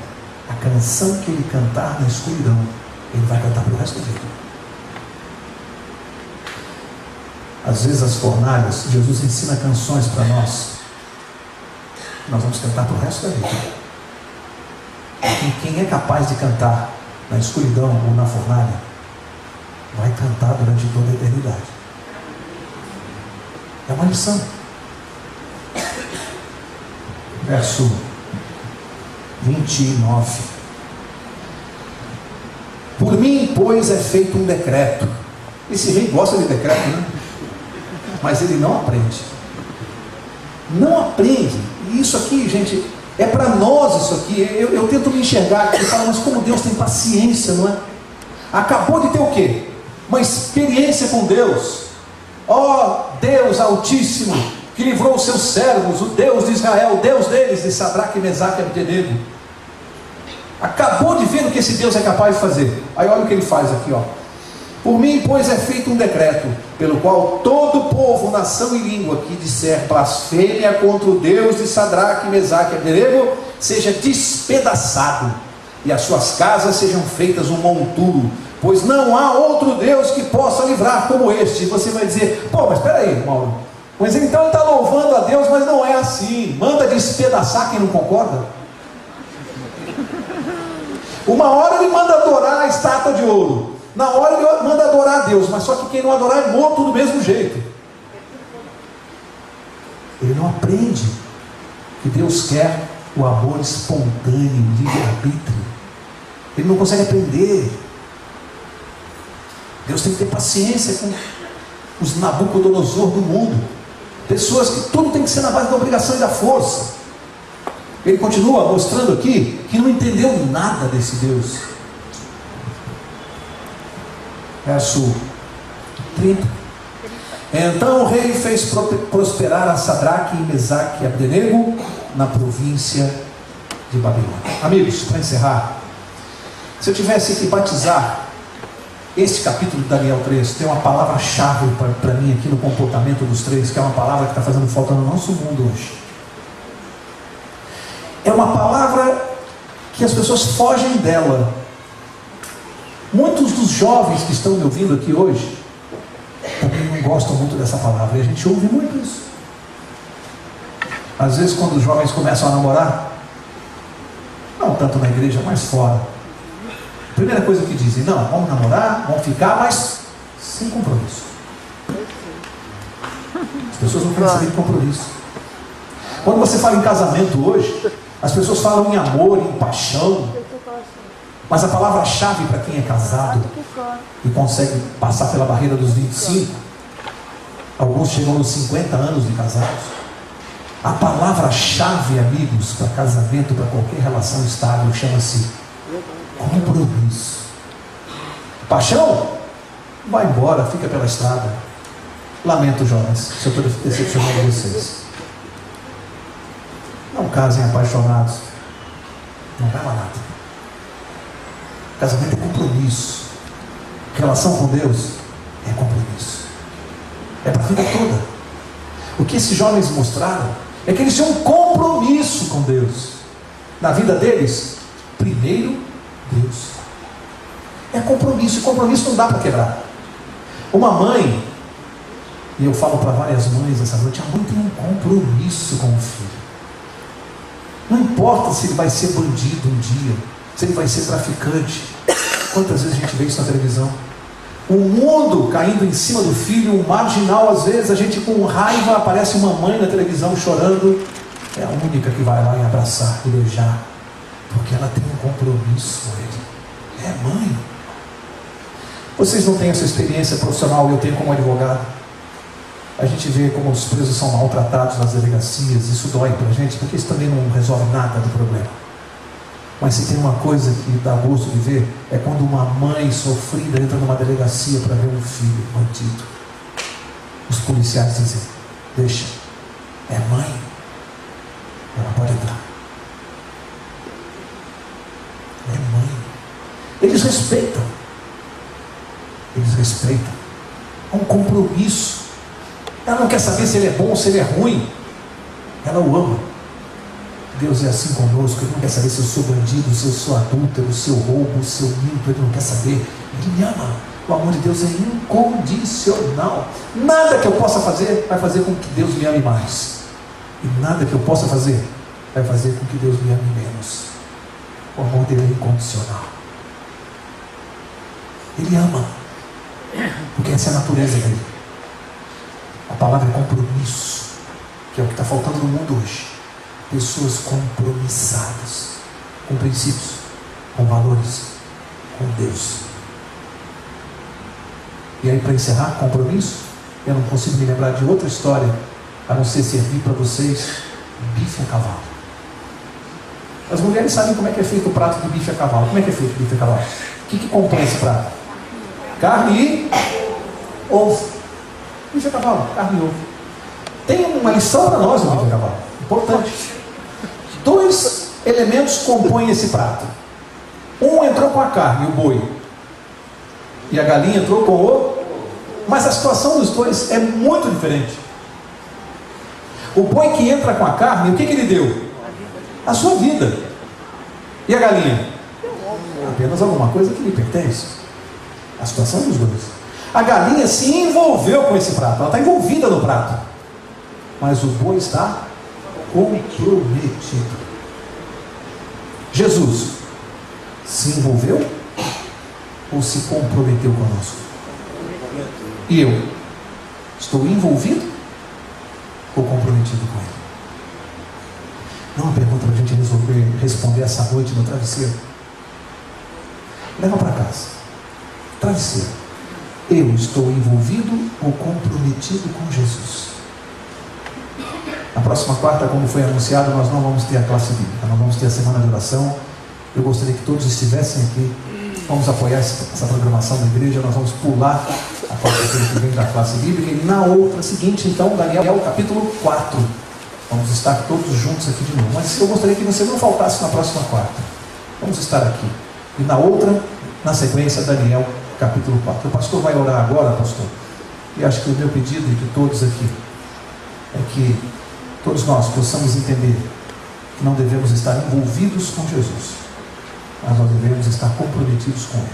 A canção que ele cantar na escuridão, ele vai cantar pelo resto da vida. Às vezes as fornalhas, Jesus ensina canções para nós vamos cantar pelo resto da vida. E quem é capaz de cantar na escuridão ou na fornalha, vai cantar durante toda a eternidade. É uma lição. Verso 29. Por mim, pois, é feito um decreto. Esse rei gosta de decreto, né? Mas ele não aprende. Não aprende. E isso aqui, gente, é para nós isso aqui. Eu tento me enxergar aqui e falo: mas como Deus tem paciência, não é? Acabou de ter o quê? Uma experiência com Deus. Ó Deus Altíssimo, que livrou os seus servos, o Deus de Israel, o Deus deles, de Sadraque, Mesaque e Abdenego. Acabou de ver o que esse Deus é capaz de fazer. Aí olha o que ele faz aqui, ó. Por mim, pois, é feito um decreto, pelo qual todo povo, nação e língua que disser blasfêmia contra o Deus de Sadraque, Mesaque e Abdenego, seja despedaçado, e as suas casas sejam feitas um monturo, pois não há outro Deus que possa livrar como este. E você vai dizer: pô, mas espera aí, Mauro, mas então ele está louvando a Deus, mas não é assim. Manda despedaçar quem não concorda. Uma hora ele manda adorar a estátua de ouro, na hora ele manda adorar a Deus, mas só que quem não adorar é morto do mesmo jeito. Ele não aprende que Deus quer o amor espontâneo, livre-arbítrio. Ele não consegue aprender. Deus tem que ter paciência com os Nabucodonosor do mundo, pessoas que tudo tem que ser na base da obrigação e da força. Ele continua mostrando aqui que não entendeu nada desse Deus. Verso 30. Então o rei fez prosperar a Sadraque, Mesaque e Abdenego na província de Babilônia. Amigos, para encerrar, se eu tivesse que batizar este capítulo de Daniel 3, tem uma palavra-chave para mim aqui no comportamento dos três, que é uma palavra que está fazendo falta no nosso mundo hoje. É uma palavra que as pessoas fogem dela. Muitos dos jovens que estão me ouvindo aqui hoje também não gostam muito dessa palavra, e a gente ouve muito isso. Às vezes, quando os jovens começam a namorar, não tanto na igreja, mas fora, a primeira coisa que dizem: não, vamos namorar, vamos ficar, mas sem compromisso. As pessoas não querem saber de compromisso. Quando você fala em casamento hoje, as pessoas falam em amor, em paixão, mas a palavra-chave para quem é casado e consegue passar pela barreira dos 25, alguns chegam nos 50 anos de casados, a palavra-chave, amigos, para casamento, para qualquer relação estável, chama-se compromisso. Paixão? Vai embora, fica pela estrada. Lamento, jovens, se eu estou decepcionando vocês. Não casem apaixonados, não vai lá nada. Casamento é compromisso. Relação com Deus é compromisso. É para a vida toda. O que esses jovens mostraram é que eles tinham um compromisso com Deus. Na vida deles, primeiro Deus. É compromisso, e compromisso não dá para quebrar. Uma mãe, e eu falo para várias mães essa noite, a mãe tem um compromisso com o filho. Não importa se ele vai ser bandido um dia, se ele vai ser traficante. Quantas vezes a gente vê isso na televisão? O mundo caindo em cima do filho, um marginal, às vezes a gente com raiva, aparece uma mãe na televisão chorando, é a única que vai lá e abraçar e beijar, porque ela tem um compromisso com ele. É mãe. Vocês não têm essa experiência profissional, eu tenho como advogado. A gente vê como os presos são maltratados nas delegacias, isso dói para a gente, porque isso também não resolve nada do problema. Mas se tem uma coisa que dá gosto de ver, é quando uma mãe sofrida entra numa delegacia para ver um filho bandido. Os policiais dizem, deixa, é mãe, ela pode entrar. É mãe. Eles respeitam. Eles respeitam. É um compromisso. Ela não quer saber se ele é bom ou se ele é ruim. Ela o ama. Deus é assim conosco. Ele não quer saber se eu sou bandido, se eu sou adúltero, se eu roubo, se eu minto. Ele não quer saber. Ele me ama. O amor de Deus é incondicional. Nada que eu possa fazer vai fazer com que Deus me ame mais. E nada que eu possa fazer vai fazer com que Deus me ame menos. O amor dele é incondicional. Ele ama. Porque essa é a natureza dele. A palavra é compromisso, que é o que está faltando no mundo hoje. Pessoas compromissadas com princípios, com valores, com Deus. E aí, para encerrar, compromisso, eu não consigo me lembrar de outra história a não ser servir para vocês bife a cavalo. As mulheres sabem como é que é feito o prato de bife a cavalo. Como é que é feito o bife a cavalo? O que compõe esse prato? Carne e ovo. Bife a cavalo, carne e ovo. Tem uma lição para nós no bife a cavalo. Importante. 2 elementos compõem esse prato. Um entrou com a carne, o boi. E a galinha entrou com o... Mas a situação dos dois é muito diferente. O boi que entra com a carne, o que ele deu? A sua vida. E a galinha? Apenas alguma coisa que lhe pertence. A situação dos dois. A galinha se envolveu com esse prato. Ela está envolvida no prato. Mas o boi está comprometido. Jesus se envolveu ou se comprometeu conosco? E eu estou envolvido ou comprometido com ele? Não é uma pergunta para a gente resolver responder essa noite no travesseiro. Leva para casa. Travesseiro. Eu estou envolvido ou comprometido com Jesus? Na próxima quarta, como foi anunciado, nós não vamos ter a classe bíblica, nós vamos ter a semana de oração. Eu gostaria que todos estivessem aqui. Vamos apoiar essa programação da igreja. Nós vamos pular a quarta-feira que vem da classe bíblica. E na outra seguinte, então, Daniel capítulo 4. Vamos estar todos juntos aqui de novo. Mas eu gostaria que você não faltasse na próxima quarta. Vamos estar aqui. E na outra, na sequência, Daniel capítulo 4. O pastor vai orar agora, pastor. E acho que o meu pedido de todos aqui é que todos nós possamos entender que não devemos estar envolvidos com Jesus, mas nós devemos estar comprometidos com Ele.